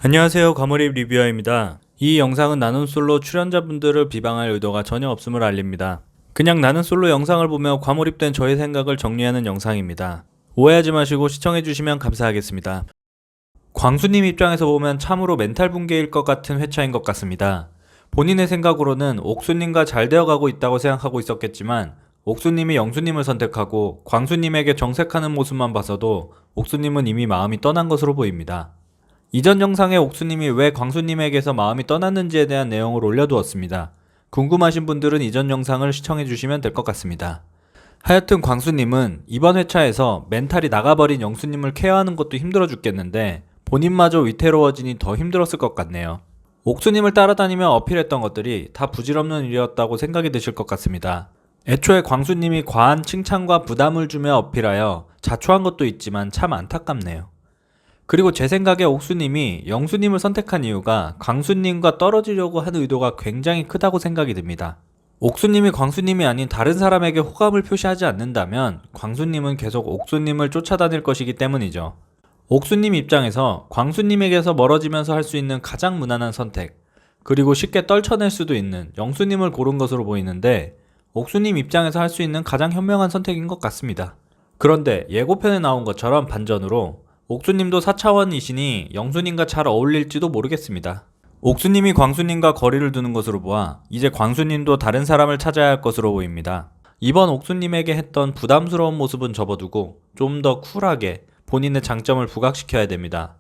안녕하세요. 과몰입 리뷰어입니다. 이 영상은 나는 솔로 출연자분들을 비방할 의도가 전혀 없음을 알립니다. 그냥 나는 솔로 영상을 보며 과몰입된 저의 생각을 정리하는 영상입니다. 오해하지 마시고 시청해주시면 감사하겠습니다. 광수님 입장에서 보면 참으로 멘탈 붕괴일 것 같은 회차인 것 같습니다. 본인의 생각으로는 옥수님과 잘 되어가고 있다고 생각하고 있었겠지만 옥수님이 영수님을 선택하고 광수님에게 정색하는 모습만 봐서도 옥수님은 이미 마음이 떠난 것으로 보입니다. 이전 영상에 옥수님이 왜 광수님에게서 마음이 떠났는지에 대한 내용을 올려두었습니다. 궁금하신 분들은 이전 영상을 시청해주시면 될 것 같습니다. 하여튼 광수님은 이번 회차에서 멘탈이 나가버린 영수님을 케어하는 것도 힘들어 죽겠는데 본인마저 위태로워지니 더 힘들었을 것 같네요. 옥수님을 따라다니며 어필했던 것들이 다 부질없는 일이었다고 생각이 드실 것 같습니다. 애초에 광수님이 과한 칭찬과 부담을 주며 어필하여 자초한 것도 있지만 참 안타깝네요. 그리고 제 생각에 옥수님이 영수님을 선택한 이유가 광수님과 떨어지려고 하는 의도가 굉장히 크다고 생각이 듭니다. 옥수님이 광수님이 아닌 다른 사람에게 호감을 표시하지 않는다면 광수님은 계속 옥수님을 쫓아다닐 것이기 때문이죠. 옥수님 입장에서 광수님에게서 멀어지면서 할 수 있는 가장 무난한 선택, 그리고 쉽게 떨쳐낼 수도 있는 영수님을 고른 것으로 보이는데 옥수님 입장에서 할 수 있는 가장 현명한 선택인 것 같습니다. 그런데 예고편에 나온 것처럼 반전으로 옥수님도 4차원이시니 영수님과 잘 어울릴지도 모르겠습니다. 옥수님이 광수님과 거리를 두는 것으로 보아 이제 광수님도 다른 사람을 찾아야 할 것으로 보입니다. 이번 옥수님에게 했던 부담스러운 모습은 접어두고 좀 더 쿨하게 본인의 장점을 부각시켜야 됩니다.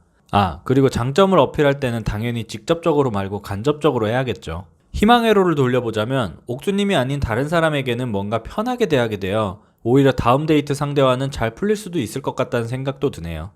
그리고 장점을 어필할 때는 당연히 직접적으로 말고 간접적으로 해야겠죠. 희망의 로를 돌려보자면 옥수님이 아닌 다른 사람에게는 뭔가 편하게 대하게 되어 오히려 다음 데이트 상대와는 잘 풀릴 수도 있을 것 같다는 생각도 드네요.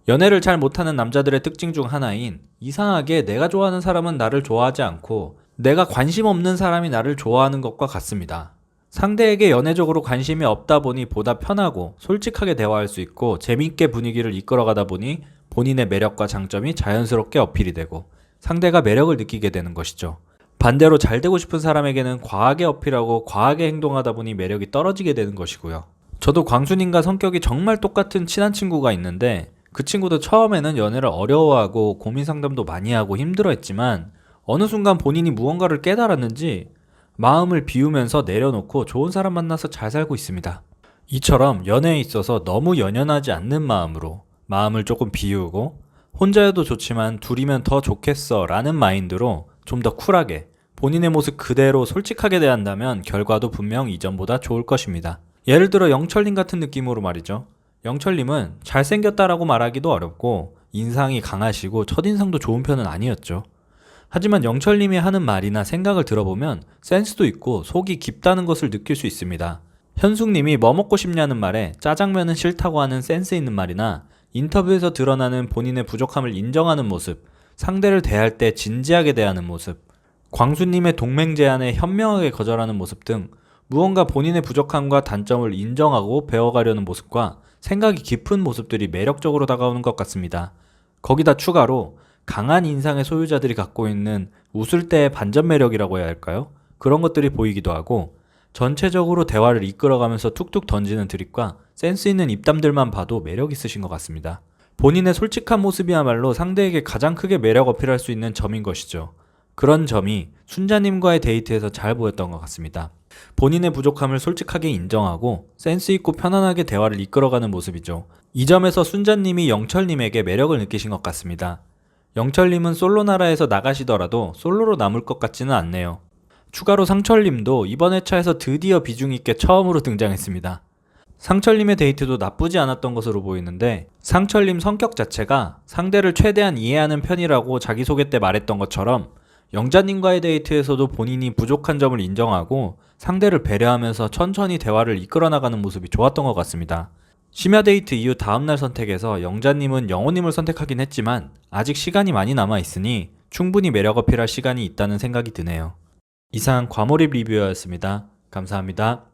연애를 잘 못하는 남자들의 특징 중 하나인 이상하게 내가 좋아하는 사람은 나를 좋아하지 않고 내가 관심 없는 사람이 나를 좋아하는 것과 같습니다. 상대에게 연애적으로 관심이 없다 보니 보다 편하고 솔직하게 대화할 수 있고 재미있게 분위기를 이끌어가다 보니 본인의 매력과 장점이 자연스럽게 어필이 되고 상대가 매력을 느끼게 되는 것이죠. 반대로 잘 되고 싶은 사람에게는 과하게 어필하고 과하게 행동하다 보니 매력이 떨어지게 되는 것이고요. 저도 광수님과 성격이 정말 똑같은 친한 친구가 있는데 그 친구도 처음에는 연애를 어려워하고 고민 상담도 많이 하고 힘들어했지만 어느 순간 본인이 무언가를 깨달았는지 마음을 비우면서 내려놓고 좋은 사람 만나서 잘 살고 있습니다. 이처럼 연애에 있어서 너무 연연하지 않는 마음으로 마음을 조금 비우고 혼자여도 좋지만 둘이면 더 좋겠어 라는 마인드로 좀 더 쿨하게 본인의 모습 그대로 솔직하게 대한다면 결과도 분명 이전보다 좋을 것입니다. 예를 들어 영철님 같은 느낌으로 말이죠. 영철님은 잘생겼다라고 말하기도 어렵고 인상이 강하시고 첫인상도 좋은 편은 아니었죠. 하지만 영철님이 하는 말이나 생각을 들어보면 센스도 있고 속이 깊다는 것을 느낄 수 있습니다. 현숙님이 뭐 먹고 싶냐는 말에 짜장면은 싫다고 하는 센스 있는 말이나 인터뷰에서 드러나는 본인의 부족함을 인정하는 모습, 상대를 대할 때 진지하게 대하는 모습, 광수님의 동맹 제안에 현명하게 거절하는 모습 등 무언가 본인의 부족함과 단점을 인정하고 배워가려는 모습과 생각이 깊은 모습들이 매력적으로 다가오는 것 같습니다. 거기다 추가로 강한 인상의 소유자들이 갖고 있는 웃을 때의 반전 매력이라고 해야 할까요? 그런 것들이 보이기도 하고 전체적으로 대화를 이끌어가면서 툭툭 던지는 드립과 센스 있는 입담들만 봐도 매력 있으신 것 같습니다. 본인의 솔직한 모습이야말로 상대에게 가장 크게 매력 어필할 수 있는 점인 것이죠. 그런 점이 순자님과의 데이트에서 잘 보였던 것 같습니다. 본인의 부족함을 솔직하게 인정하고 센스 있고 편안하게 대화를 이끌어가는 모습이죠. 이 점에서 순자님이 영철님에게 매력을 느끼신 것 같습니다. 영철님은 솔로 나라에서 나가시더라도 솔로로 남을 것 같지는 않네요. 추가로 상철님도 이번 회차에서 드디어 비중 있게 처음으로 등장했습니다. 상철님의 데이트도 나쁘지 않았던 것으로 보이는데 상철님 성격 자체가 상대를 최대한 이해하는 편이라고 자기소개 때 말했던 것처럼 영자님과의 데이트에서도 본인이 부족한 점을 인정하고 상대를 배려하면서 천천히 대화를 이끌어 나가는 모습이 좋았던 것 같습니다. 심야 데이트 이후 다음날 선택에서 영자님은 영호님을 선택하긴 했지만 아직 시간이 많이 남아 있으니 충분히 매력 어필할 시간이 있다는 생각이 드네요. 이상 과몰입 리뷰였습니다. 감사합니다.